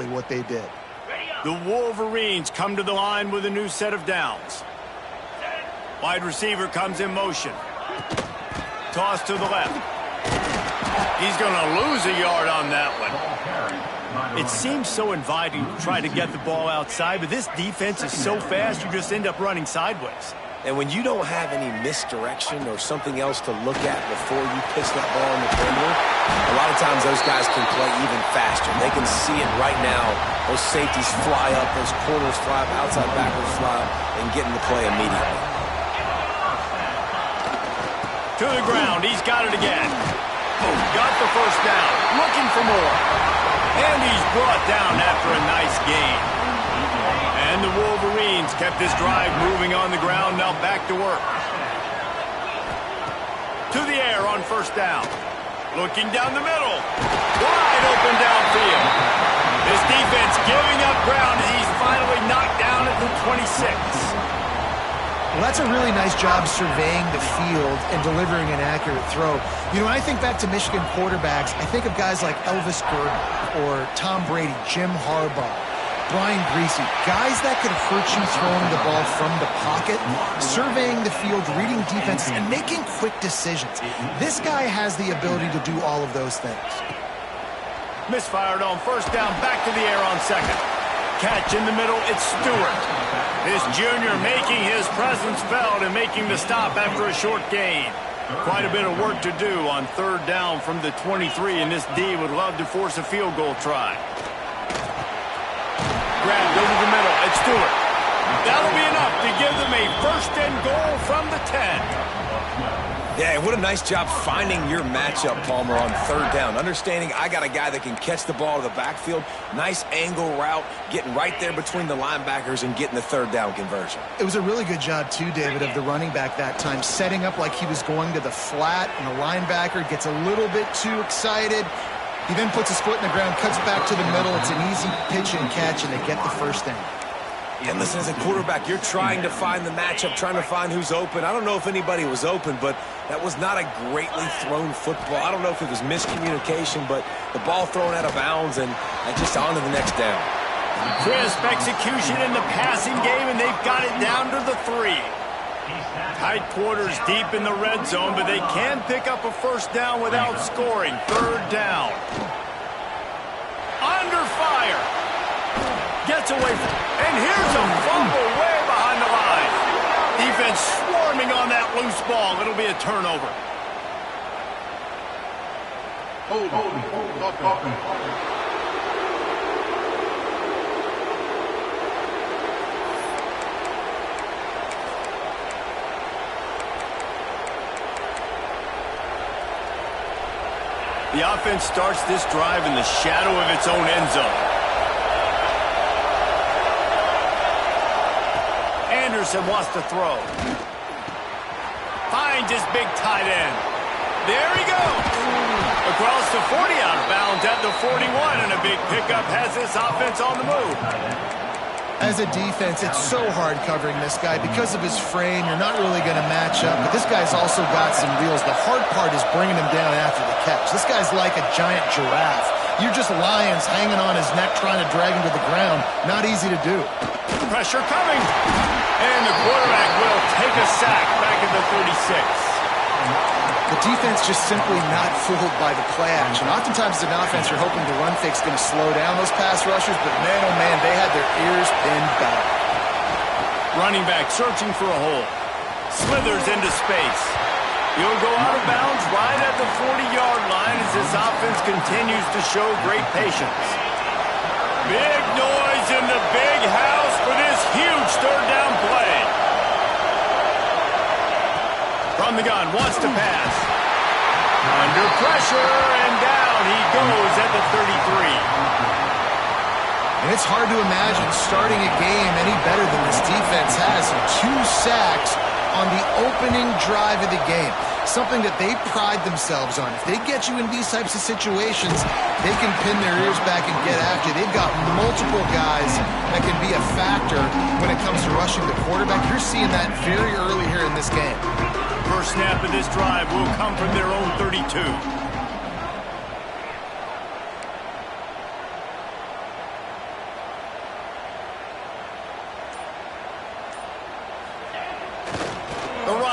what they did. The Wolverines come to the line with a new set of downs. Wide receiver comes in motion. Toss to the left. He's going to lose a yard on that one. It seems so inviting to try to get the ball outside, but this defense is so fast you just end up running sideways. And when you don't have any misdirection or something else to look at before you pitch that ball in the perimeter, a lot of times those guys can play even faster. They can see it right now. Those safeties fly up, those corners fly up, outside backers fly up, and get in the play immediately. To the ground, he's got it again. Got the first down, looking for more. And he's brought down after a nice gain. And the Wolverines kept this drive moving on the ground, now back to work. To the air on first down. Looking down the middle. Wide open downfield. This defense giving up ground as he's finally knocked down at the 26. Well, that's a really nice job surveying the field and delivering an accurate throw. You know, when I think back to Michigan quarterbacks, I think of guys like Elvis Gurdon or Tom Brady, Jim Harbaugh, Brian Griese, guys that could hurt you throwing the ball from the pocket, surveying the field, reading defenses, and making quick decisions. This guy has the ability to do all of those things. Misfired on first down, back to the air on second. Catch in the middle, it's Stewart. This junior making his presence felt and making the stop after a short gain. Quite a bit of work to do on third down from the 23, and this D would love to force a field goal try. Grabbed over the middle, it's Stewart. That'll be enough to give them a first and goal from the 10. Yeah, what a nice job finding your matchup, Palmer, on third down. Understanding I got a guy that can catch the ball to the backfield. Nice angle route, getting right there between the linebackers and getting the third down conversion. It was a really good job, too, David, of the running back that time, setting up like he was going to the flat, and the linebacker gets a little bit too excited. He then puts his foot in the ground, cuts back to the middle. It's an easy pitch and catch, and they get the first down. And listen, as a quarterback, you're trying to find the matchup, trying to find who's open. I don't know if anybody was open, but that was not a greatly thrown football. I don't know if it was miscommunication, but the ball thrown out of bounds and just on to the next down. Crisp execution in the passing game, and they've got it down to the 3. Tight quarters deep in the red zone, but they can pick up a first down without scoring. Third down. Under fire. Gets away from, and here's a fumble way behind the line. Defense swarming on that loose ball. It'll be a turnover. The offense starts this drive in the shadow of its own end zone. Anderson wants to throw. Finds his big tight end. There he goes. Across the 40, out of bounds at the 41, and a big pickup has this offense on the move. As a defense, it's so hard covering this guy. Because of his frame, you're not really going to match up, but this guy's also got some wheels. The hard part is bringing him down after the catch. This guy's like a giant giraffe. You're just lions hanging on his neck trying to drag him to the ground. Not easy to do. Pressure coming. And the quarterback will take a sack back at the 36. The defense just simply not fooled by the play action. Oftentimes as an offense, you're hoping the run fake's going to slow down those pass rushers, but man, oh man, they had their ears pinned back. Running back searching for a hole. Slithers into space. He'll go out of bounds right at the 40-yard line as this offense continues to show great patience. Big noise in the big house for this huge third down play. From the gun, wants to pass. Under pressure, and down he goes at the 33. And it's hard to imagine starting a game any better than this defense has. 2 sacks on the opening drive of the game. Something that they pride themselves on. If they get you in these types of situations, they can pin their ears back and get after. They've got multiple guys that can be a factor when it comes to rushing the quarterback. You're seeing that very early here in this game. First snap of this drive will come from their own 32.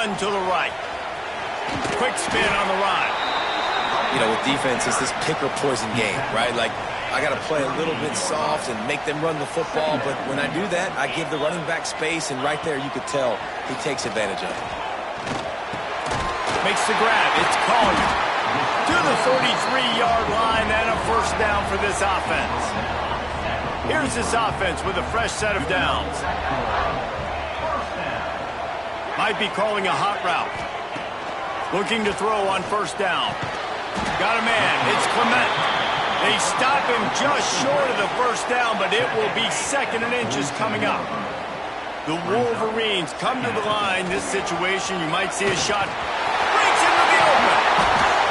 run to the right. Quick spin on the run. You know, with defense, it's this pick or poison game, right? Like, I got to play a little bit soft and make them run the football, but when I do that, I give the running back space, and right there you could tell he takes advantage of it. Makes the grab. It's Collier. To the 33-yard line and a first down for this offense. Here's this offense with a fresh set of downs. Might be calling a hot route. Looking to throw on first down. Got a man. It's Clement. They stop him just short of the first down, but it will be 2nd and inches coming up. The Wolverines come to the line. This situation, you might see a shot. Breaks into the open.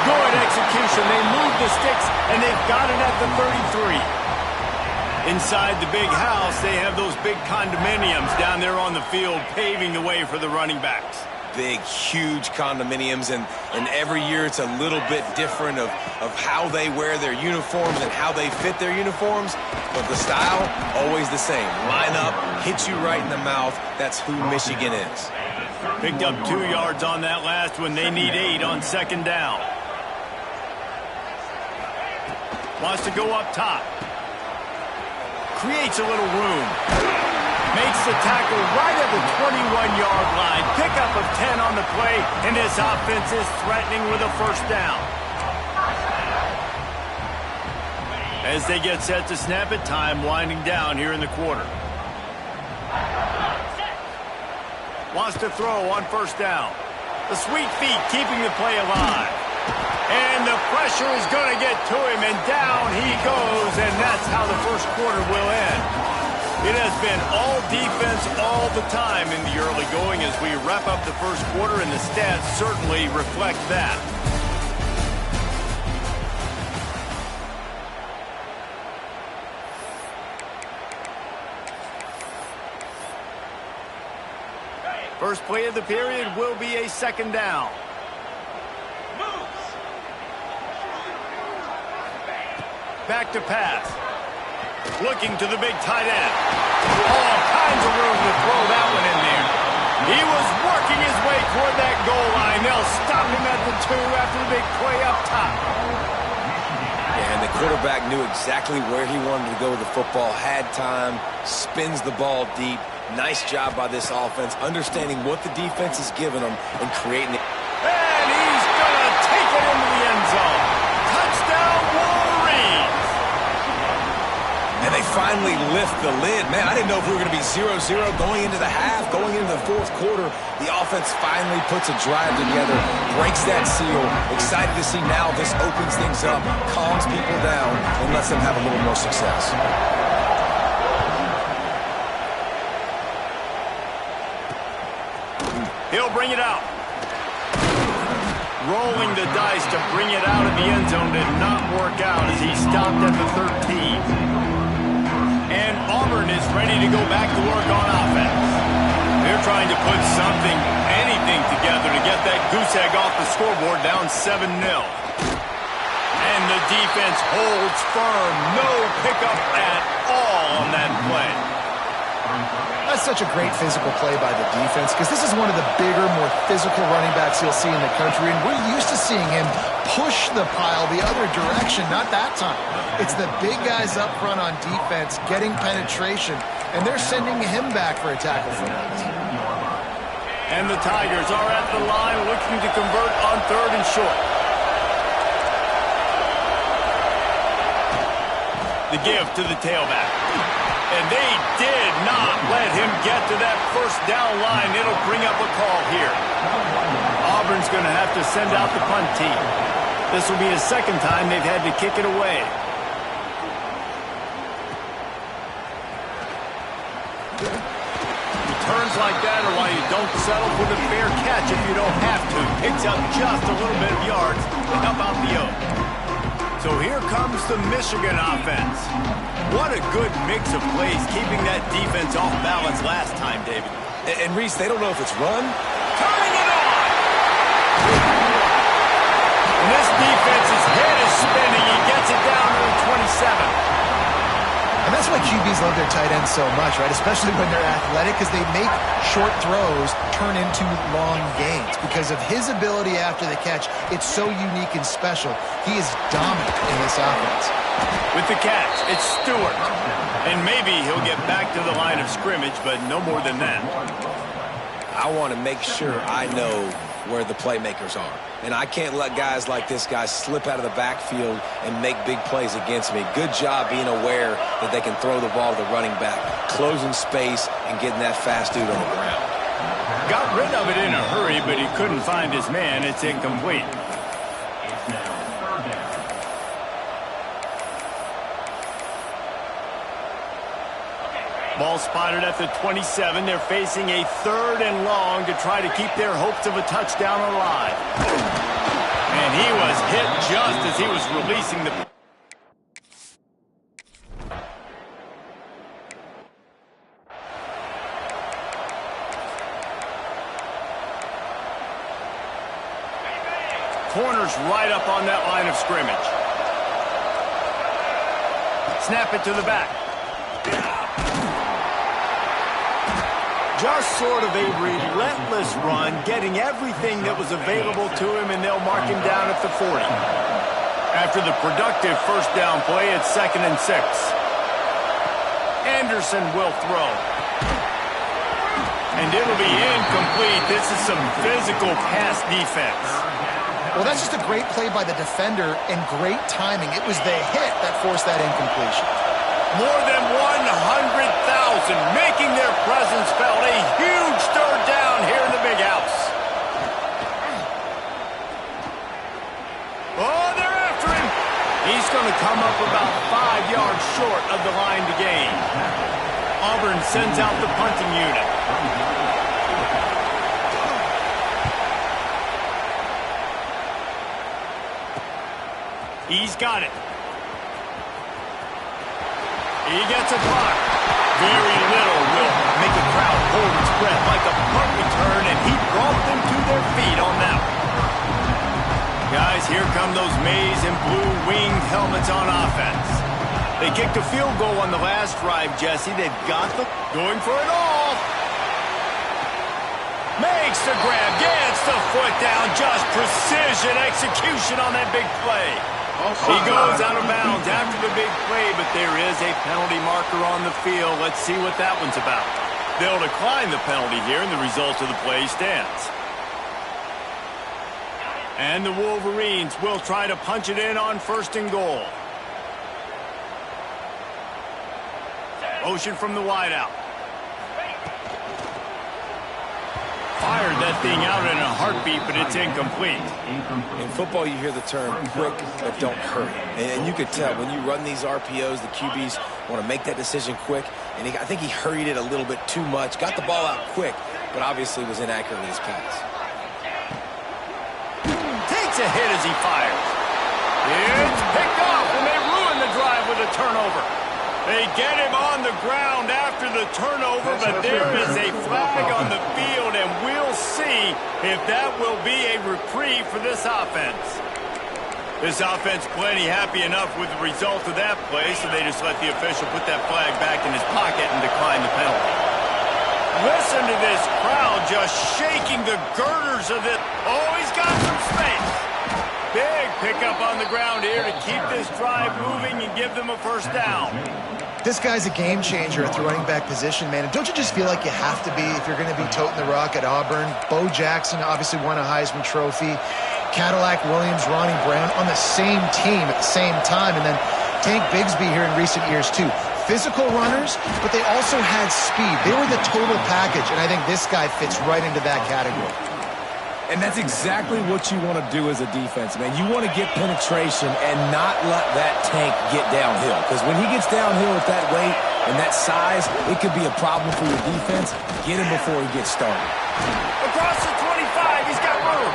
Good execution. They move the sticks, and they've got it at the 33. Inside the big house, they have those big condominiums down there on the field, paving the way for the running backs. Big, huge condominiums, and every year it's a little bit different of how they wear their uniforms and how they fit their uniforms, but the style, always the same. Line up, hit you right in the mouth. That's who Michigan is. Picked up 2 yards on that last one. They need 8 on 2nd down. Wants to go up top. Creates a little room. Makes the tackle right at the 21-yard line. Pickup of 10 on the play, and this offense is threatening with a first down. As they get set to snap it, time winding down here in the quarter. Wants to throw on first down. The sweet feet keeping the play alive. And the pressure is going to get to him, and down he goes, and that's how the first quarter will end. It has been all defense all the time in the early going as we wrap up the first quarter, and the stats certainly reflect that. First play of the period will be a 2nd down. Back to pass. Looking to the big tight end. All kinds of room to throw that one in there. He was working his way toward that goal line. They'll stop him at the 2 after the big play up top. Yeah, and the quarterback knew exactly where he wanted to go with the football, had time, spins the ball deep. Nice job by this offense, understanding what the defense is giving them and creating it. And he's going to take it into the end zone. Touchdown, Wolverines. And they finally lift the lid. Man, I didn't know if we were going to be 0-0 going into the half, going into the 4th quarter. The offense finally puts a drive together, breaks that seal. Excited to see now this opens things up, calms people down, and lets them have a little more success. He'll bring it out. Rolling the dice to bring it out of the end zone did not work out as he stopped at the 13. And Auburn is ready to go back to work on offense. They're trying to put something, anything together to get that goose egg off the scoreboard down 7-0. And the defense holds firm. No pickup at all on that play. That's such a great physical play by the defense because this is one of the bigger, more physical running backs you'll see in the country, and we're used to seeing him push the pile the other direction. Not that time. It's the big guys up front on defense getting penetration, and they're sending him back for a tackle for that. And the Tigers are at the line looking to convert on 3rd and short. The give to the tailback. And they did not let him get to that first down line. It'll bring up a call here. Auburn's going to have to send out the punt team. This will be the 2nd time they've had to kick it away. Returns like that are why you don't settle for the fair catch if you don't have to. Picks up just a little bit of yards to help out the Oak. So here comes the Michigan offense. What a good mix of plays, keeping that defense off balance last time, David. And Reese, they don't know if it's run. Turning it on! And this defense's head is spinning. He gets it down to the 27. And that's why QBs love their tight ends so much, right? Especially when they're athletic, because they make short throws turn into long gains. Because of his ability after the catch, it's so unique and special. He is dominant in this offense. With the catch, it's Stewart. And maybe he'll get back to the line of scrimmage, but no more than that. I want to make sure I know where the playmakers are. And I can't let guys like this guy slip out of the backfield and make big plays against me. Good job being aware that they can throw the ball to the running back, closing space, and getting that fast dude on the ground. Got rid of it in a hurry, but he couldn't find his man. It's incomplete. Ball spotted at the 27. They're facing a 3rd and long to try to keep their hopes of a touchdown alive. And he was hit just as he was releasing the... Corner's right up on that line of scrimmage. Snap it to the back. Just sort of a relentless run, getting everything that was available to him, and they'll mark him down at the 40. After the productive first down play, it's 2nd and 6. Anderson will throw. And it'll be incomplete. This is some physical pass defense. Well, that's just a great play by the defender and great timing. It was the hit that forced that incompletion. More than 100,000 making their presence felt. A huge 3rd down here in the big house. Oh, they're after him. He's going to come up about 5 yards short of the line to gain. Auburn sends out the punting unit. He's got it. He gets a block. Very little will make a crowd hold its breath like a punt return, and he brought them to their feet on that one. Guys, here come those maize and blue winged helmets on offense. They kicked a field goal on the last drive, Jesse. They've got them going for it all. Makes the grab, gets the foot down. Just precision execution on that big play. He goes out of bounds after the big play, but there is a penalty marker on the field. Let's see what that one's about. They'll decline the penalty here, and the result of the play stands. And the Wolverines will try to punch it in on 1st and goal. Motion from the wideout. Fired that thing out in a heartbeat, but it's incomplete. In football, you hear the term quick, but don't hurry. And you could tell when you run these RPOs, the QBs want to make that decision quick. And I think he hurried it a little bit too much. Got the ball out quick, but obviously was inaccurate with his pass. Takes a hit as he fires. It's picked off, and they ruin the drive with a turnover. They get him on the ground after the turnover, but there is a flag on the field, and we'll see if that will be a reprieve for this offense. This offense plenty happy enough with the result of that play, so they just let the official put that flag back in his pocket and decline the penalty. Listen to this crowd just shaking the girders of it. Oh, he's got some space. Big pickup on the ground here to keep this drive moving and give them a 1st down. This guy's a game changer at the running back position, man. And don't you just feel like you have to be if you're going to be toting the rock at Auburn? Bo Jackson obviously won a Heisman Trophy. Cadillac Williams, Ronnie Brown on the same team at the same time. And then Tank Bigsby here in recent years, too. Physical runners, but they also had speed. They were the total package, and I think this guy fits right into that category. And that's exactly what you want to do as a defense, man. You want to get penetration and not let that tank get downhill. Because when he gets downhill with that weight and that size, it could be a problem for your defense. Get him before he gets started. Across the 25, he's got room.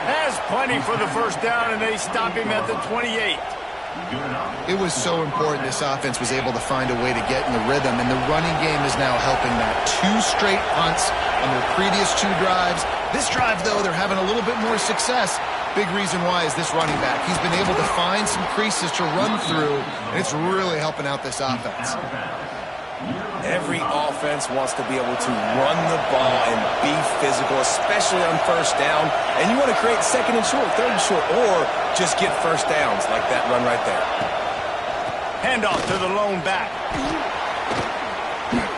Has plenty for the 1st down, and they stop him at the 28. It was so important this offense was able to find a way to get in the rhythm, and the running game is now helping that. 2 straight punts on their previous 2 drives. This drive, though, they're having a little bit more success. Big reason why is this running back. He's been able to find some creases to run through, and it's really helping out this offense. Every offense wants to be able to run the ball and be physical, especially on first down. And you want to create second and short, third and short, or just get first downs like that run right there. Handoff to the lone back.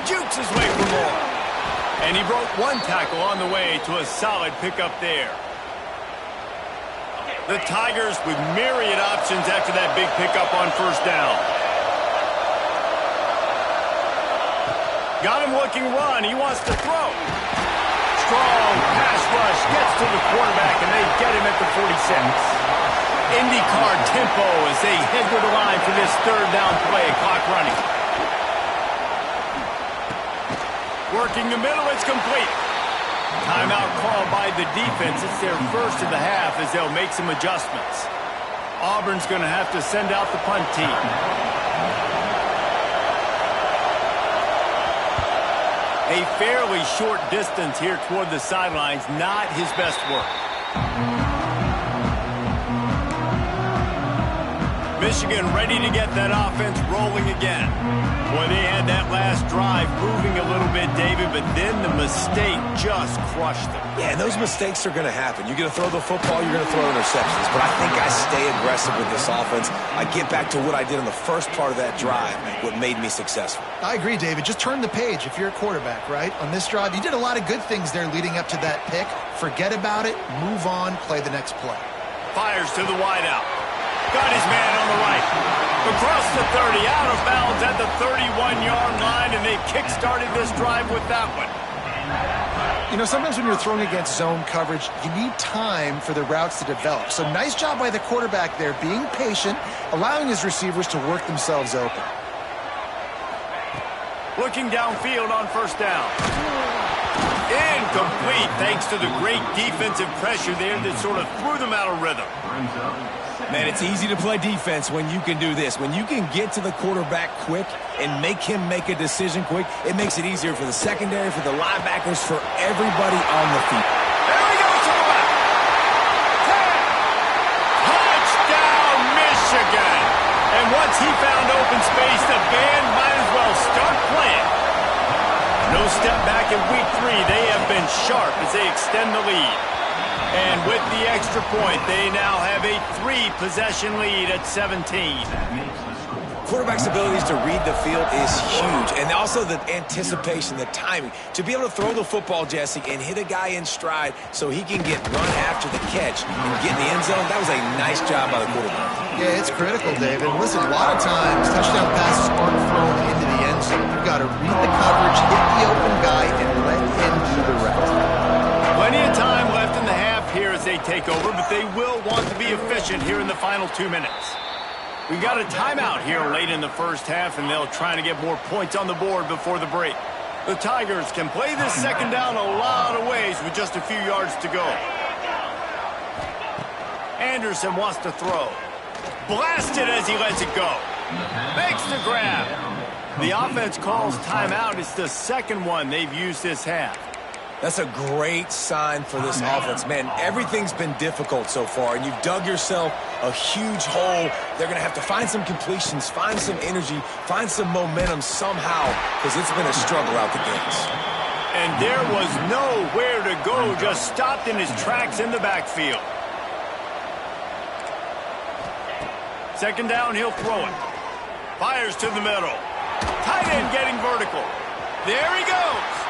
Jukes his way for more. And he broke 1 tackle on the way to a solid pickup there. The Tigers with myriad options after that big pickup on first down. Got him looking run. He wants to throw. Strong pass rush gets to the quarterback, and they get him at the 46. IndyCar tempo as they head to the line for this 3rd down play. Clock running. Working the middle. It's complete. Timeout called by the defense. It's their first of the half as they'll make some adjustments. Auburn's going to have to send out the punt team. A fairly short distance here toward the sidelines, not his best work. Michigan ready to get that offense rolling again. Boy, they had that last drive moving a little bit, David, but then the mistake just crushed them. Yeah, and those mistakes are going to happen. You're going to throw the football, you're going to throw interceptions. But I think I stay aggressive with this offense. I get back to what I did in the first part of that drive, what made me successful. I agree, David. Just turn the page if you're a quarterback, right? On this drive, you did a lot of good things there leading up to that pick. Forget about it, move on, play the next play. Fires to the wideout. Got his man on the right. Across the 30, out of bounds at the 31-yard line, and they kick-started this drive with that one. You know, sometimes when you're throwing against zone coverage, you need time for the routes to develop. So nice job by the quarterback there, being patient, allowing his receivers to work themselves open. Looking downfield on first down. Incomplete, thanks to the great defensive pressure there that sort of threw them out of rhythm. Man, it's easy to play defense when you can do this. When you can get to the quarterback quick and make him make a decision quick, it makes it easier for the secondary, for the linebackers, for everybody on the field. There he goes to the left. Touchdown, Michigan. And once he found open space, the band might as well start playing. No step back in week 3. They have been sharp as they extend the lead. And with the extra point, they now have a 3-possession lead at 17. Quarterback's abilities to read the field is huge. And also the anticipation, the timing. To be able to throw the football, Jesse, and hit a guy in stride so he can get run after the catch and get in the end zone, that was a nice job by the quarterback. Yeah, it's critical, David. Listen, a lot of times touchdown passes aren't thrown into the end zone. You've got to read the coverage, hit the open guy, and let him do the rest. Plenty of time left in the half here as they take over, but they will want to be efficient here in the final 2 minutes. We got a timeout here late in the first half, and they'll try to get more points on the board before the break. The Tigers can play this second down a lot of ways with just a few yards to go. Anderson wants to throw. Blasted as he lets it go. Makes the grab. The offense calls timeout. It's the second one they've used this half. That's a great sign for this offense. Man, everything's been difficult so far, and you've dug yourself a huge hole. They're going to have to find some completions, find some energy, find some momentum somehow, because it's been a struggle out the gates. And there was nowhere to go, just stopped in his tracks in the backfield. Second down, he'll throw it. Fires to the middle. Tight end getting vertical. There he goes.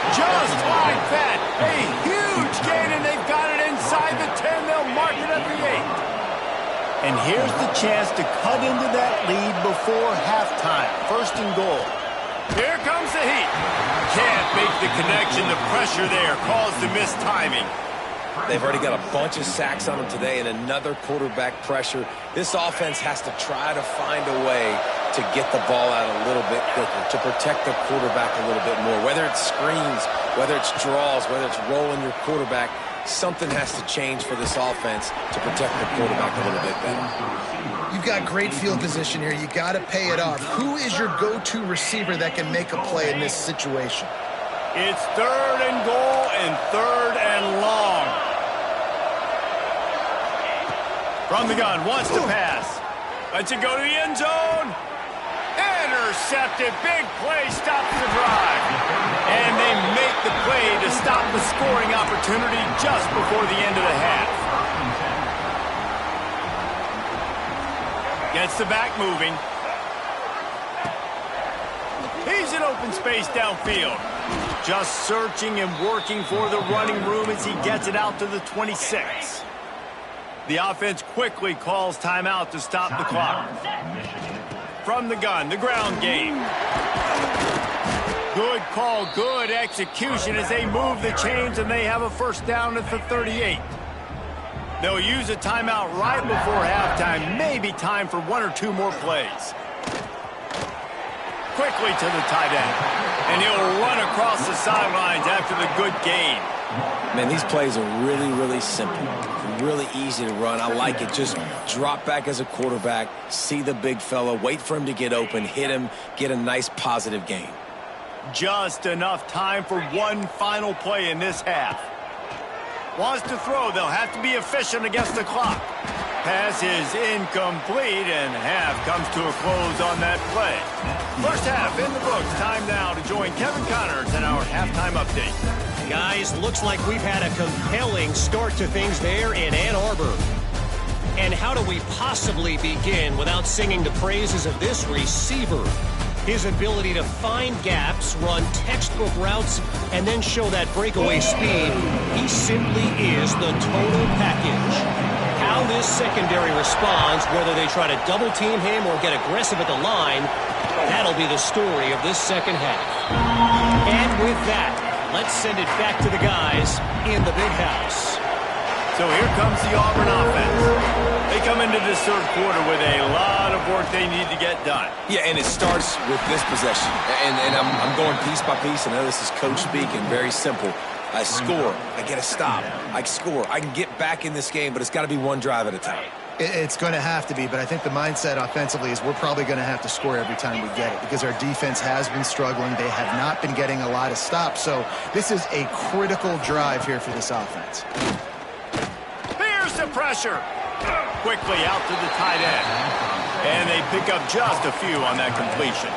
Just like that, a huge gain, and they've got it inside the 10. They'll mark it at the 8. And here's the chance to cut into that lead before halftime. First and goal. Here comes the heat. Can't make the connection. The pressure there caused the missed timing. They've already got a bunch of sacks on them today and another quarterback pressure. This offense has to try to find a way to get the ball out a little bit quicker, to protect the quarterback a little bit more, whether it's screens, whether it's draws, whether it's rolling your quarterback. something has to change for this offense to protect the quarterback a little bit better. You've got great field position here. You got to pay it off. Who is your go-to receiver that can make a play in this situation? It's 3rd and goal and 3rd and long. From the gun, wants to pass. Lets it go to the end zone. Intercepted. Big play stops the drive. And they make the play to stop the scoring opportunity just before the end of the half. Gets the back moving. He's in open space downfield. Just searching and working for the running room as he gets it out to the 26. The offense quickly calls timeout to stop the clock. From the gun, the ground game. Good call, good execution as they move the chains and they have a first down at the 38. They'll use a timeout right before halftime. Maybe time for 1 or 2 more plays. Quickly to the tight end. And he'll run across the sidelines after the good gain. Man, these plays are really, really simple. Really easy to run. I like it. Just drop back as a quarterback, see the big fella, wait for him to get open, hit him, get a nice positive gain. Just enough time for one final play in this half. Wants to throw. They'll have to be efficient against the clock. Pass is incomplete, and half comes to a close on that play. First half in the books. Time now to join Kevin Connors in our halftime update. Guys, looks like we've had a compelling start to things there in Ann Arbor. And how do we possibly begin without singing the praises of this receiver? His ability to find gaps, run textbook routes, and then show that breakaway speed. He simply is the total package. How this secondary responds, whether they try to double team him or get aggressive at the line, that'll be the story of this second half. And with that, let's send it back to the guys in the big house. So here comes the Auburn offense. They come into this third quarter with a lot of work they need to get done. Yeah, and it starts with this possession. And I'm going piece by piece. I know this is coach speaking, very simple. I score, I get a stop, I score. I can get back in this game, but it's got to be one drive at a time. It's going to have to be, but I think the mindset offensively is we're probably going to have to score every time we get it because our defense has been struggling. They have not been getting a lot of stops, so this is a critical drive here for this offense. Here's the pressure. Quickly out to the tight end. And they pick up just a few on that completion.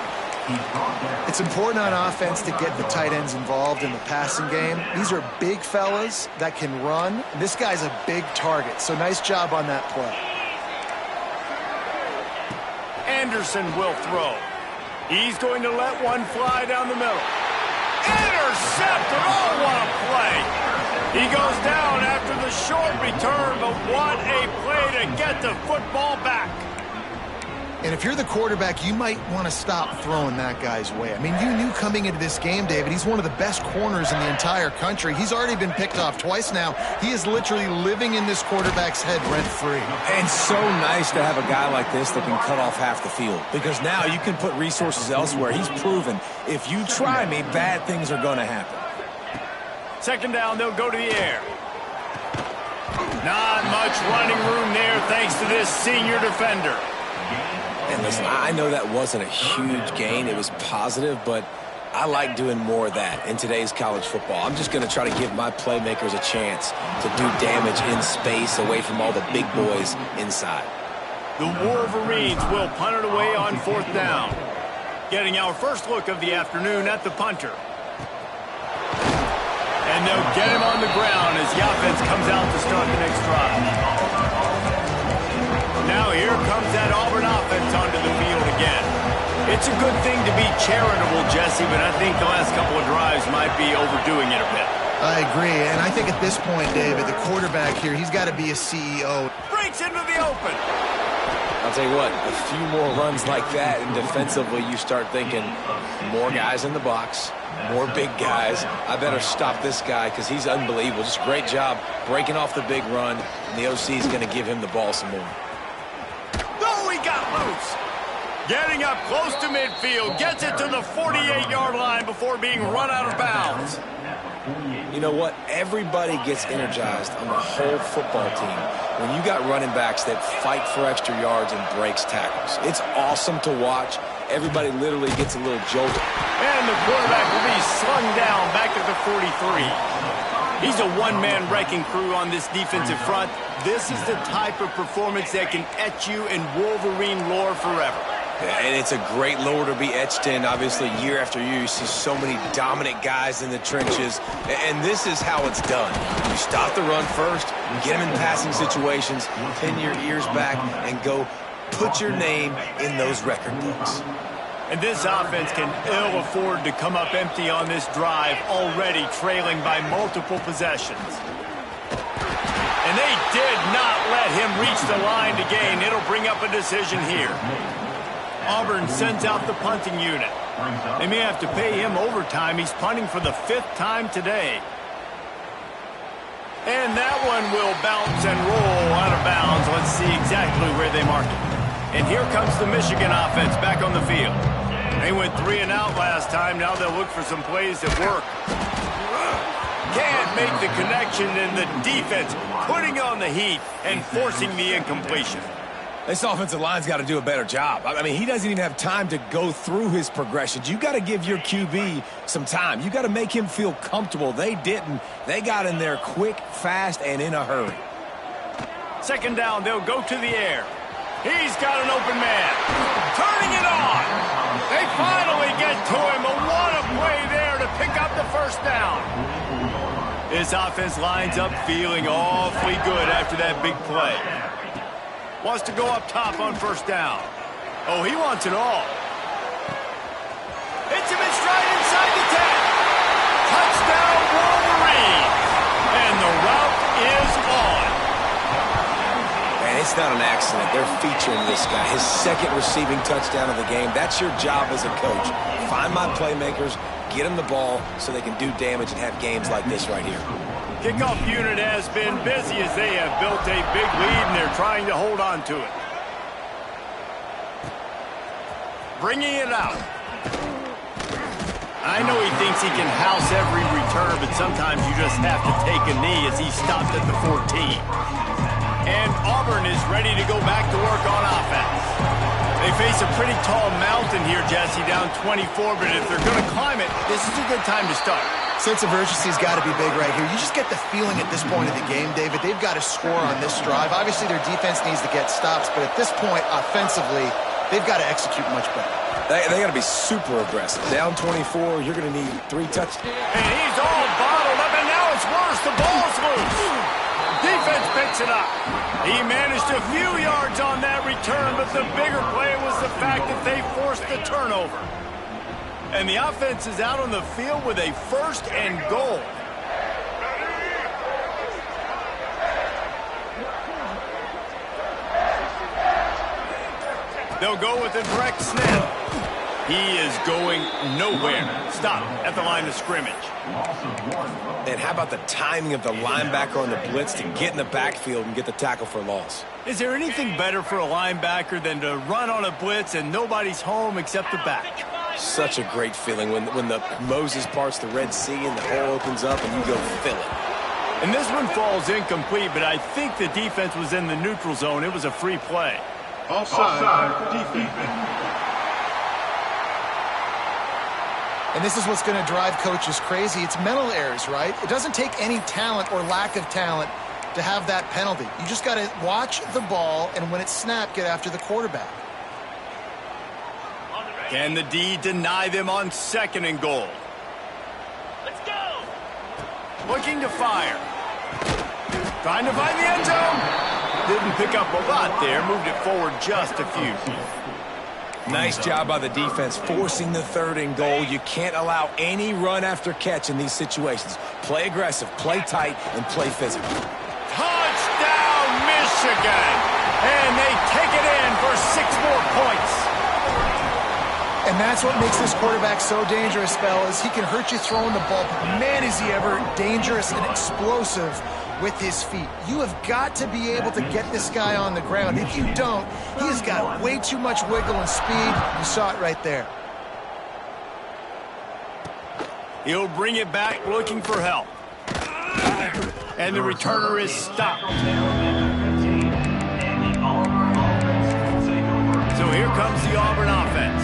It's important on offense to get the tight ends involved in the passing game. These are big fellas that can run. This guy's a big target, so nice job on that play. Anderson will throw. He's going to let one fly down the middle. Intercepted! Oh, what a play! He goes down after the short return, but what a play to get the football back. And if you're the quarterback, you might want to stop throwing that guy's way. I mean, you knew coming into this game, David, he's one of the best corners in the entire country. He's already been picked off twice now. He is literally living in this quarterback's head rent-free. And so nice to have a guy like this that can cut off half the field because now you can put resources elsewhere. He's proven if you try me, bad things are going to happen. Second down, they'll go to the air. Not much running room there thanks to this senior defender. And listen, I know that wasn't a huge gain. It was positive, but I like doing more of that in today's college football. I'm just going to try to give my playmakers a chance to do damage in space away from all the big boys inside. The Wolverines will punt it away on fourth down. Getting our first look of the afternoon at the punter. And they'll get him on the ground as the offense comes out to start the next drive. Now here comes that Auburn offense onto the field again. It's a good thing to be charitable, Jesse, but I think the last couple of drives might be overdoing it a bit. I agree, and I think at this point, David, the quarterback here, he's got to be a CEO. Breaks into the open. I'll tell you what, a few more runs like that, and defensively you start thinking more guys in the box, more big guys. I better stop this guy because he's unbelievable. Just a great job breaking off the big run, and the OC is going to give him the ball some more. Oh, he got loose. Getting up close to midfield, gets it to the 48-yard line before being run out of bounds. You know what? Everybody gets energized on the whole football team when you got running backs that fight for extra yards and breaks tackles. It's awesome to watch. Everybody literally gets a little jolted. And the quarterback will be slung down back at the 43. He's a one-man wrecking crew on this defensive front. This is the type of performance that can etch you in Wolverine lore forever. And it's a great lore to be etched in. Obviously, year after year, you see so many dominant guys in the trenches. And this is how it's done. You stop the run first, get them in passing situations, pin your ears back, and go put your name in those record books. And this offense can ill afford to come up empty on this drive, already trailing by multiple possessions. And they did not let him reach the line to gain. It'll bring up a decision here. Auburn sends out the punting unit. They may have to pay him overtime. He's punting for the 5th time today. And that one will bounce and roll out of bounds. Let's see exactly where they mark it. And here comes the Michigan offense back on the field. They went 3 and out last time. Now they'll look for some plays that work. Can't make the connection, and the defense putting on the heat and forcing the incompletion. This offensive line's got to do a better job. I mean, he doesn't even have time to go through his progressions. You got to give your QB some time. You got to make him feel comfortable. They didn't. They got in there quick, fast, and in a hurry. 2nd down, they'll go to the air. He's got an open man. Turning it on. They finally get to him. But what a play there to pick up the 1st down. This offense lines up feeling awfully good after that big play. Wants to go up top on 1st down. Oh, he wants it all. Hits him in stride inside the 10. Touchdown, Wolverine. And the route is on. And it's not an accident. They're featuring this guy. His 2nd receiving touchdown of the game. That's your job as a coach. Find my playmakers, get them the ball so they can do damage and have games like this right here. Kickoff unit has been busy as they have built a big lead, and they're trying to hold on to it. Bringing it out. I know he thinks he can house every return, but sometimes you just have to take a knee as he stopped at the 14. And Auburn is ready to go back to work on offense. They face a pretty tall mountain here, Jesse, down 24, but if they're going to climb it, this is a good time to start. Sense of urgency's got to be big right here. You just get the feeling at this point of the game, David, they've got to score on this drive. Obviously, their defense needs to get stops, but at this point, offensively, they've got to execute much better. They got to be super aggressive. Down 24, you're going to need 3 touchdowns. And he's all bottled up, and now it's worse. The ball's loose. Defense picks it up. He managed a few yards on that return, but the bigger play was the fact that they forced the turnover. And the offense is out on the field with a 1st and goal. They'll go with a direct snap. He is going nowhere. Stop at the line of scrimmage. And how about the timing of the linebacker on the blitz to get in the backfield and get the tackle for a loss? Is there anything better for a linebacker than to run on a blitz and nobody's home except the back? Such a great feeling when the Moses parts the Red Sea and the hole opens up and you go fill it. And this one falls incomplete, but I think the defense was in the neutral zone. It was a free play. Offside, defense. And this is what's going to drive coaches crazy. It's mental errors, right? It doesn't take any talent or lack of talent to have that penalty. You just got to watch the ball, and when it's snapped, get after the quarterback. Can the D deny them on 2nd and goal? Let's go! Looking to fire. Trying to find the end zone. Didn't pick up a lot there. Moved it forward just a few. Nice job by the defense forcing the 3rd and goal. You can't allow any run after catch in these situations. Play aggressive, play tight, and play physical. Touchdown, Michigan! And they take it in for 6 more points. And that's what makes this quarterback so dangerous, fellas. He can hurt you throwing the ball, but man, is he ever dangerous and explosive with his feet. You have got to be able to get this guy on the ground. If you don't, he has got way too much wiggle and speed. You saw it right there. He'll bring it back looking for help. And the returner is stopped. So here comes the Auburn offense.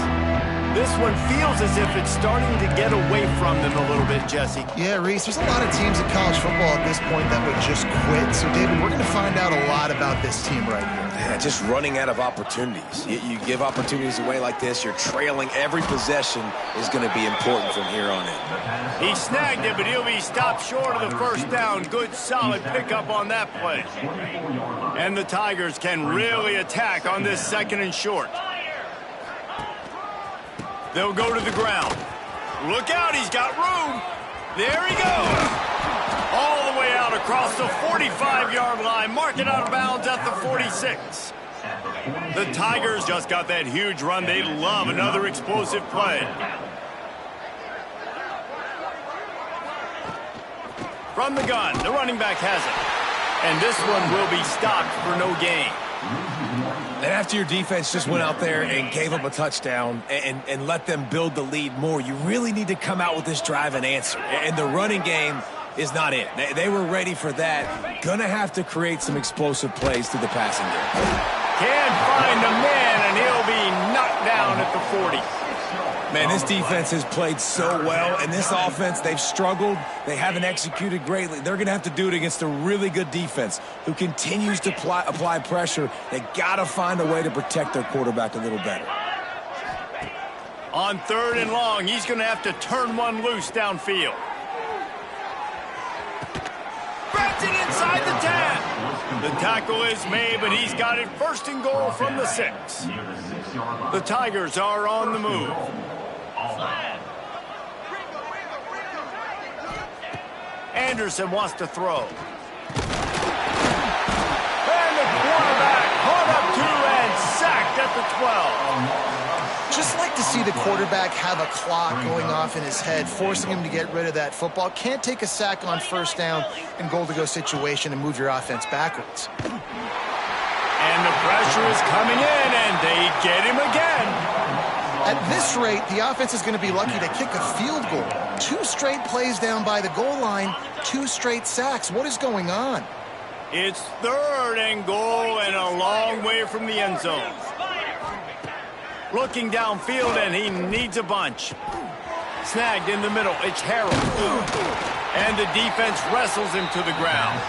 This one feels as if it's starting to get away from them a little bit, Jesse. Yeah, Reese, there's a lot of teams in college football at this point that would just quit. So, David, we're going to find out a lot about this team right here. Yeah, just running out of opportunities. You give opportunities away like this, you're trailing. Every possession is going to be important from here on in. He snagged it, but he'll be stopped short of the first down. Good, solid pickup on that play. And the Tigers can really attack on this 2nd and short. They'll go to the ground. Look out, he's got room. There he goes. All the way out across the 45-yard line. Mark it out of bounds at the 46. The Tigers just got that huge run. They love another explosive play. From the gun, the running back has it. And this one will be stopped for no gain. And after your defense just went out there and gave up a touchdown and let them build the lead more, you really need to come out with this drive and answer. And the running game is not it. They were ready for that. Gonna have to create some explosive plays through the passing game. Can't find a man, and he'll be knocked down at the 40. Man, this defense has played so well, and this offense, they've struggled. They haven't executed greatly. They're going to have to do it against a really good defense who continues to apply pressure. They got to find a way to protect their quarterback a little better. On 3rd and long, he's going to have to turn one loose downfield. Grabs it inside the 10. The tackle is made, but he's got it 1st and goal from the 6. The Tigers are on the move. Anderson wants to throw. And the quarterback caught up to and sacked at the 12. Just like to see the quarterback have a clock going off in his head, forcing him to get rid of that football. Can't take a sack on 1st down in goal-to-go situation and move your offense backwards. And the pressure is coming in, and they get him again. At this rate, the offense is going to be lucky to kick a field goal. 2 straight plays down by the goal line, 2 straight sacks. What is going on? It's 3rd and goal and a long way from the end zone. Looking downfield, and he needs a bunch. Snagged in the middle. It's Harrell. And the defense wrestles him to the ground.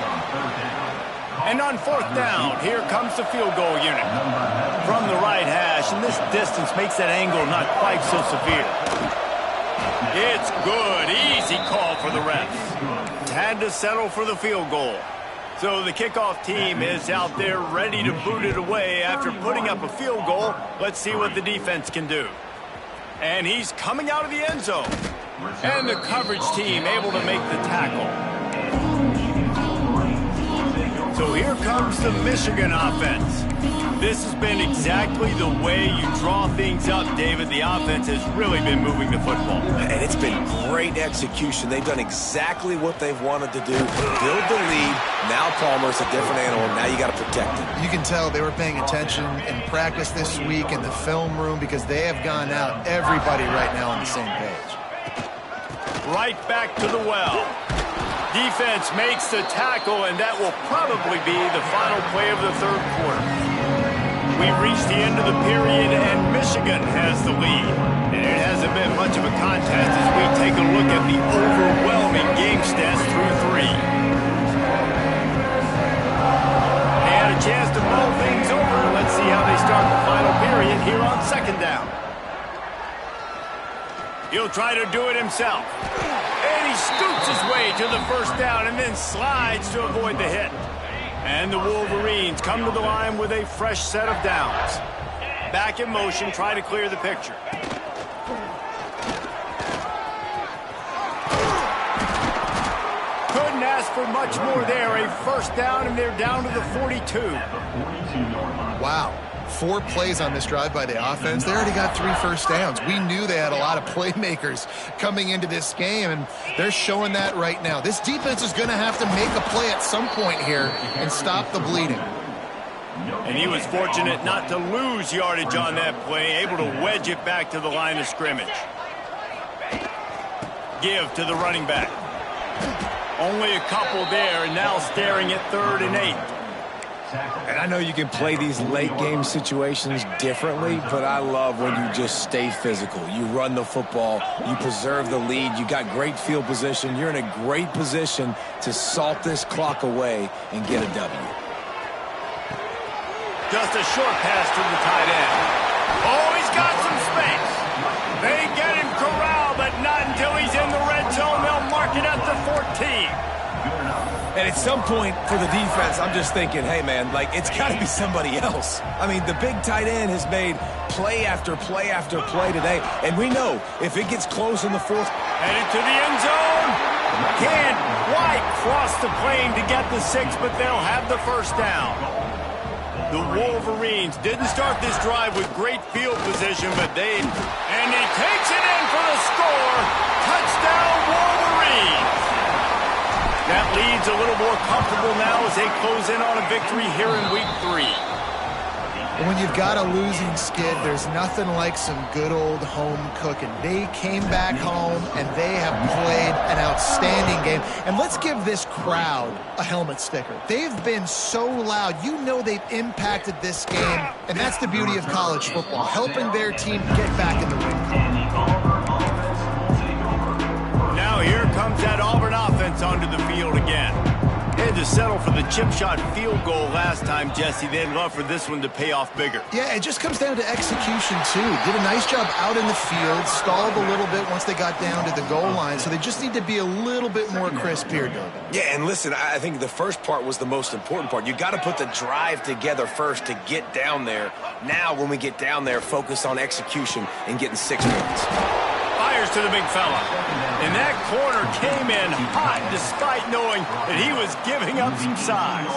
And on 4th down, here comes the field goal unit. From the right hash, and this distance makes that angle not quite so severe. It's good. Easy call for the refs. Had to settle for the field goal. So the kickoff team is out there ready to boot it away after putting up a field goal. Let's see what the defense can do. And he's coming out of the end zone. And the coverage team able to make the tackle. So here comes the Michigan offense. This has been exactly the way you draw things up, David. The offense has really been moving the football. And it's been great execution. They've done exactly what they've wanted to do. Build the lead. Now Palmer's a different animal. Now you got to protect him. You can tell they were paying attention in practice this week in the film room because they have gone out, everybody right now on the same page. Right back to the well. Defense makes the tackle, and that will probably be the final play of the 3rd quarter. We've reached the end of the period, and Michigan has the lead. And it hasn't been much of a contest as we take a look at the overwhelming game stats through 3. They had a chance to mull things over. Let's see how they start the final period here on 2nd down. He'll try to do it himself. And he scoots his way to the 1st down and then slides to avoid the hit. And the Wolverines come to the line with a fresh set of downs. Back in motion, try to clear the picture. Couldn't ask for much more there. A 1st down, and they're down to the 42. Wow. 4 plays on this drive by the offense. They already got 3 first downs. We knew they had a lot of playmakers coming into this game, and they're showing that right now. This defense is going to have to make a play at some point here and stop the bleeding. And he was fortunate not to lose yardage on that play, able to wedge it back to the line of scrimmage. Give to the running back. Only a couple there, and now staring at 3rd and 8. And I know you can play these late game situations differently, but I love when you just stay physical. You run the football, you preserve the lead, you got great field position. You're in a great position to salt this clock away and get a W. Just a short pass to the tight end. Oh, he's got some space. They get him corralled, but not until he's in the red zone. They'll mark it at the 14. And at some point for the defense, I'm just thinking, hey, man, like, it's got to be somebody else. I mean, the big tight end has made play after play after play today. And we know if it gets close in the 4th. Headed to the end zone. Can't quite cross the plane to get the 6, but they'll have the first down. The Wolverines didn't start this drive with great field position, but and he takes it in for the score. Touchdown, Wolverines. That lead's a little more comfortable now as they close in on a victory here in week 3. And when you've got a losing skid, there's nothing like some good old home cooking. They came back home, and they have played an outstanding game. And let's give this crowd a helmet sticker. They've been so loud. You know they've impacted this game, and that's the beauty of college football, helping their team get back in the win column. Now here comes that Auburn offense onto the field again. They had to settle for the chip shot field goal last time, Jesse. They'd love for this one to pay off bigger. Yeah, it just comes down to execution, too. Did a nice job out in the field, stalled a little bit once they got down to the goal line, so they just need to be a little bit more crisp here, David. Yeah, and listen, I think the first part was the most important part. You got to put the drive together first to get down there. Now, when we get down there, focus on execution and getting 6 points. Fires to the big fella. And that corner came in hot despite knowing that he was giving up some size.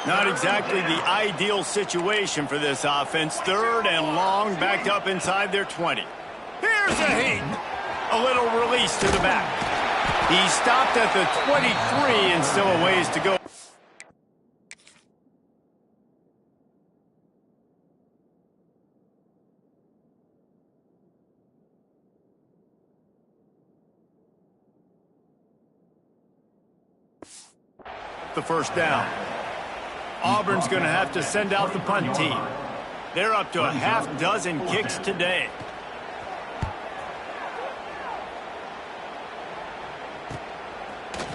Not exactly the ideal situation for this offense. 3rd and long, backed up inside their 20. Here's a heat. A little release to the back. He stopped at the 23 and still a ways to go. The first down. Auburn's going to have to send out the punt team. They're up to a half-dozen kicks today.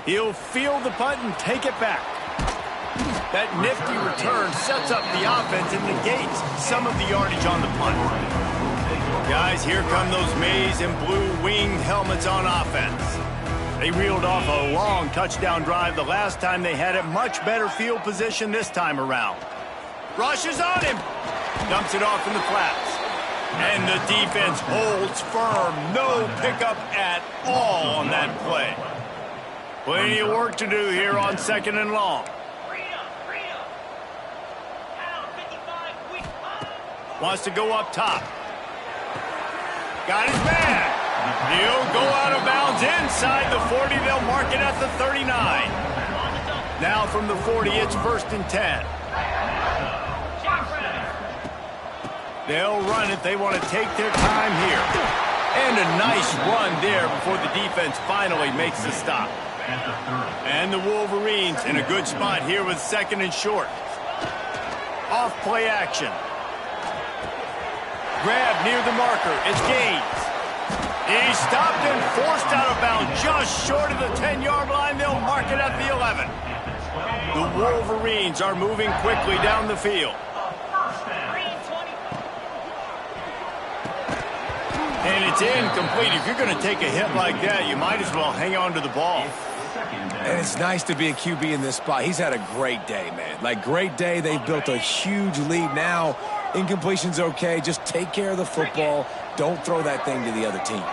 He'll field the punt and take it back. That nifty return sets up the offense and negates some of the yardage on the punt. Guys, here come those maize and blue winged helmets on offense. They reeled off a long touchdown drive the last time they had a much better field position this time around. Rushes on him. Dumps it off in the flats. And the defense holds firm. No pickup at all on that play. Plenty of work to do here on 2nd and long. Wants to go up top. Got his man. He'll go out of bounds inside the 40. They'll mark it at the 39. Now from the 40, it's 1st and 10. They'll run it. They want to take their time here. And a nice run there before the defense finally makes the stop. And the Wolverines in a good spot here with 2nd and short. Off play action. Grab near the marker. It's Gaines. He stopped and forced out of bounds just short of the 10-yard line. They'll mark it at the 11. The Wolverines are moving quickly down the field. And it's incomplete. If you're going to take a hit like that, you might as well hang on to the ball. And it's nice to be a QB in this spot. He's had a great day, man. Like, great day. They've built a huge lead now. Incompletion's okay. Just take care of the football. Don't throw that thing to the other team.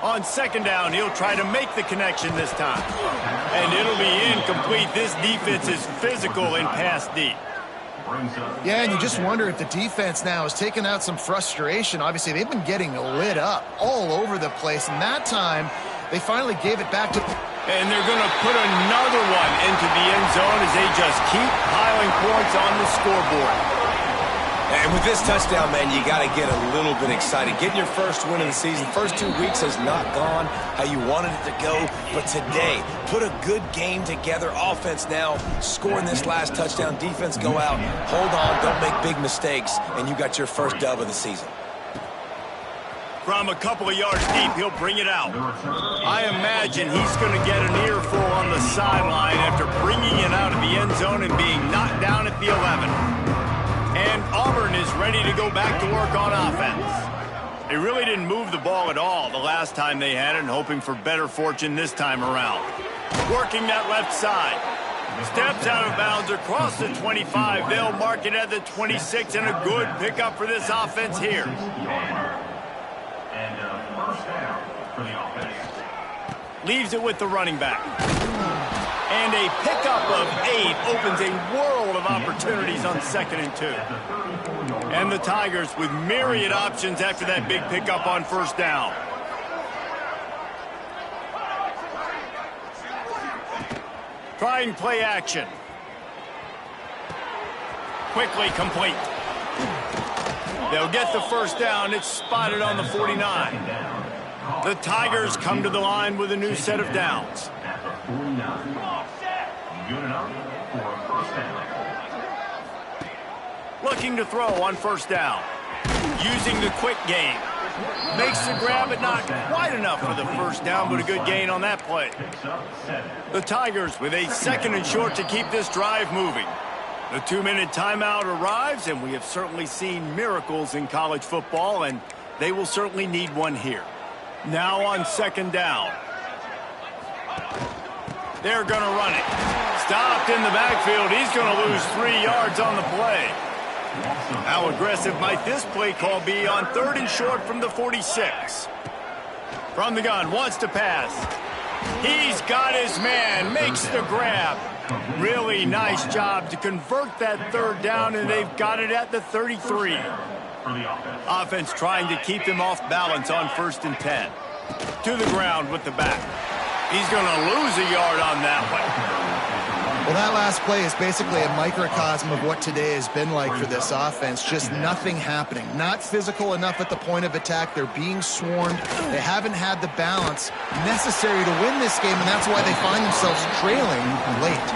On second down, he'll try to make the connection this time. And it'll be incomplete. This defense is physical in pass deep. Yeah, and you just wonder if the defense now has taken out some frustration. Obviously, they've been getting lit up all over the place, and that time they finally gave it back to... And they're going to put another one into the end zone as they just keep piling points on the scoreboard. And with this touchdown, man, you got to get a little bit excited. Getting your first win of the season, first 2 weeks has not gone how you wanted it to go, but today, put a good game together. Offense now, scoring this last touchdown. Defense go out, hold on, don't make big mistakes, and you got your first dub of the season. From a couple of yards deep, he'll bring it out. I imagine he's going to get an earful on the sideline after bringing it out of the end zone and being knocked down at the 11. And Auburn is ready to go back to work on offense. They really didn't move the ball at all the last time they had it, and hoping for better fortune this time around. Working that left side. Steps out of bounds across the 25. They'll mark it at the 26, and a good pickup for this offense here. First down for the offense. Leaves it with the running back. And a pickup of 8 opens a world of opportunities on 2nd and 2. And the Tigers with myriad options after that big pickup on first down. Trying play action. Quickly complete. They'll get the first down. It's spotted on the 49. The Tigers come to the line with a new set of downs. Good enough for a first down. Looking to throw on first down. Using the quick game. Makes the grab, but not quite enough for the first down, but a good gain on that play. The Tigers with a 2nd and short to keep this drive moving. The 2-minute timeout arrives, and we have certainly seen miracles in college football, and they will certainly need one here. Now on 2nd down. They're going to run it. Stopped in the backfield. He's going to lose 3 yards on the play. How aggressive might this play call be on 3rd and short from the 46? From the gun, wants to pass. He's got his man, makes the grab. Really nice job to convert that 3rd down, and they've got it at the 33. Offense trying to keep them off balance on 1st and 10. To the ground with the back. He's going to lose a yard on that one. Well, that last play is basically a microcosm of what today has been like for this offense. Just nothing happening. Not physical enough at the point of attack. They're being swarmed. They haven't had the balance necessary to win this game, and that's why they find themselves trailing late.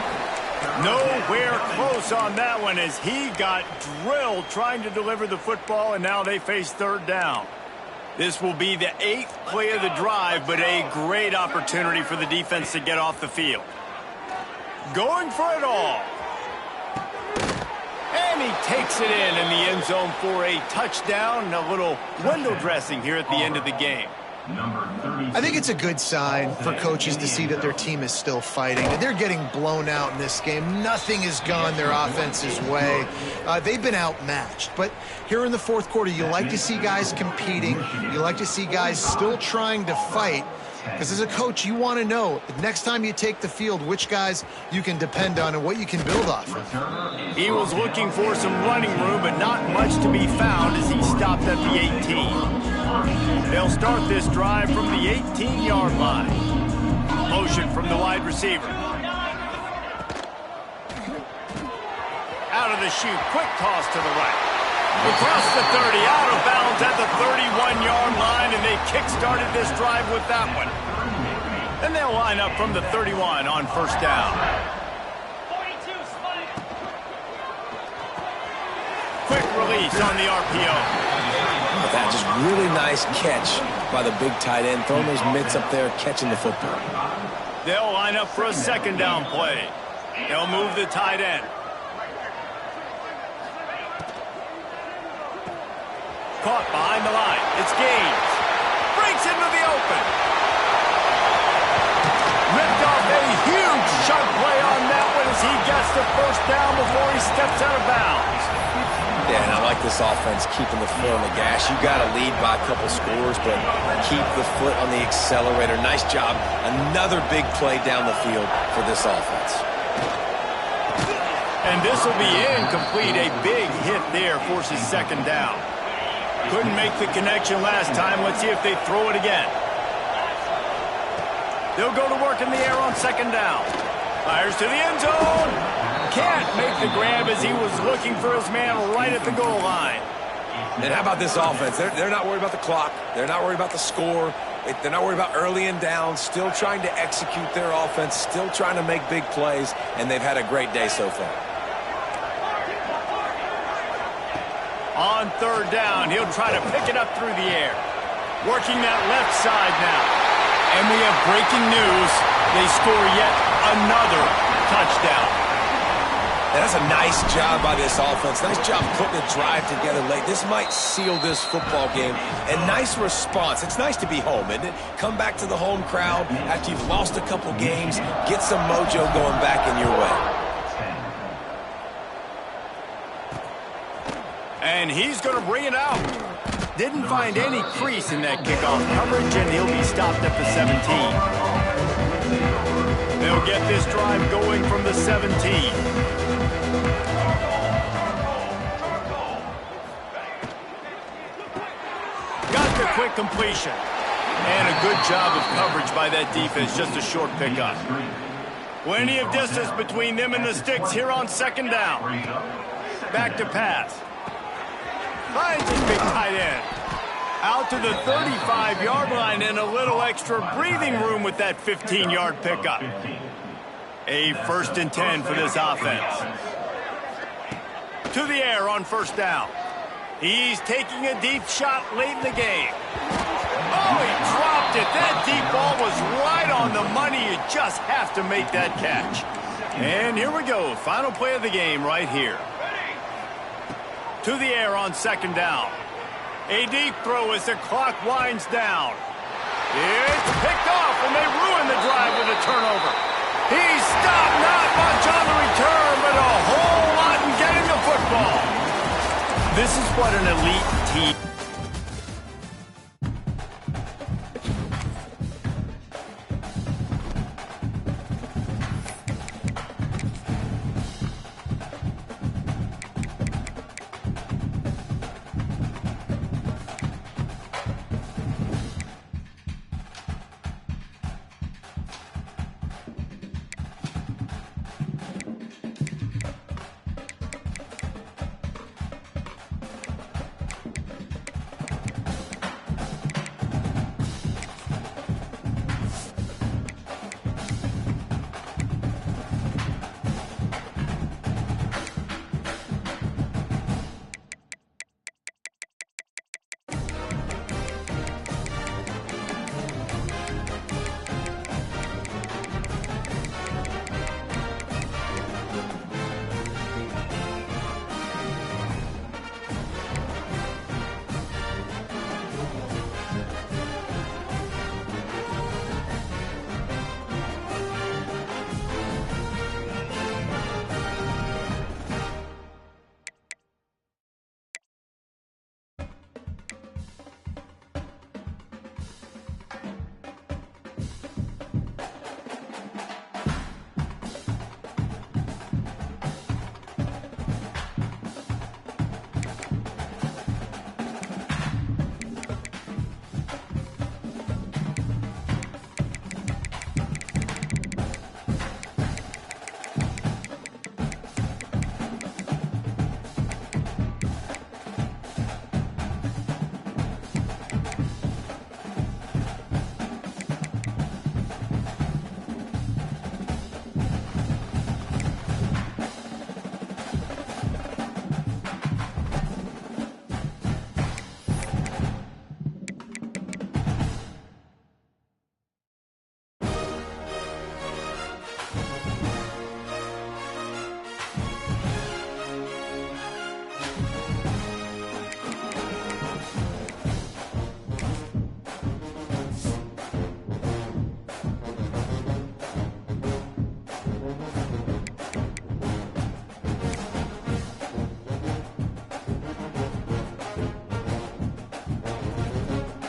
Nowhere close on that one as he got drilled trying to deliver the football, and now they face 3rd down. This will be the 8th play of the drive, but a great opportunity for the defense to get off the field. Going for it all. And he takes it in the end zone for a touchdown. A little window dressing here at the end of the game. I think it's a good sign for coaches to see that their team is still fighting. They're getting blown out in this game. Nothing has gone their offense's way. They've been outmatched. But here in the 4th quarter, you like to see guys competing. You like to see guys still trying to fight. Because as a coach, you want to know the next time you take the field which guys you can depend on and what you can build off of. He was looking for some running room, but not much to be found as he stopped at the 18. They'll start this drive from the 18-yard line. Motion from the wide receiver. Out of the chute, quick toss to the right. Across the 30, out of bounds at the 31-yard line, and they kick-started this drive with that one. And they'll line up from the 31 on first down. Quick release on the RPO. That just really nice catch by the big tight end, throwing those mitts up there, catching the football. They'll line up for a 2nd down play. They'll move the tight end. Caught behind the line. It's Gaines. Breaks into the open. Ripped off a huge chunk play on that one as he gets the first down before he steps out of bounds. Yeah, and I like about this offense keeping the foot on the gas. You got to lead by a couple scores, but keep the foot on the accelerator. Nice job. Another big play down the field for this offense. And this will be incomplete. A big hit there forces second down. Couldn't make the connection last time. Let's see if they throw it again. They'll go to work in the air on second down. Fires to the end zone. Can't make the grab as he was looking for his man right at the goal line. And how about this offense? They're not worried about the clock. They're not worried about the score. They're not worried about early and down. Still trying to execute their offense. Still trying to make big plays. And they've had a great day so far. On third down, he'll try to pick it up through the air. Working that left side now. And we have breaking news. They score yet another touchdown. And that's a nice job by this offense. Nice job putting a drive together late. This might seal this football game. And nice response. It's nice to be home, isn't it? Come back to the home crowd after you've lost a couple games. Get some mojo going back in your way. And he's going to bring it out. Didn't find any crease in that kickoff coverage, and he'll be stopped at the 17. They'll get this drive going from the 17. Got the quick completion. And a good job of coverage by that defense, just a short pickup. Plenty of distance between them and the sticks here on second down. Back to pass. Finds his big tight end. Out to the 35-yard line and a little extra breathing room with that 15-yard pickup. A 1st and 10 for this offense. To the air on first down. He's taking a deep shot late in the game. Oh, he dropped it. That deep ball was right on the money. You just have to make that catch. And here we go. Final play of the game right here. To the air on second down. A deep throw as the clock winds down. It's picked off, and they ruin the drive with a turnover. He's stopped, not much on the return, but a whole lot in getting the football. This is what an elite team...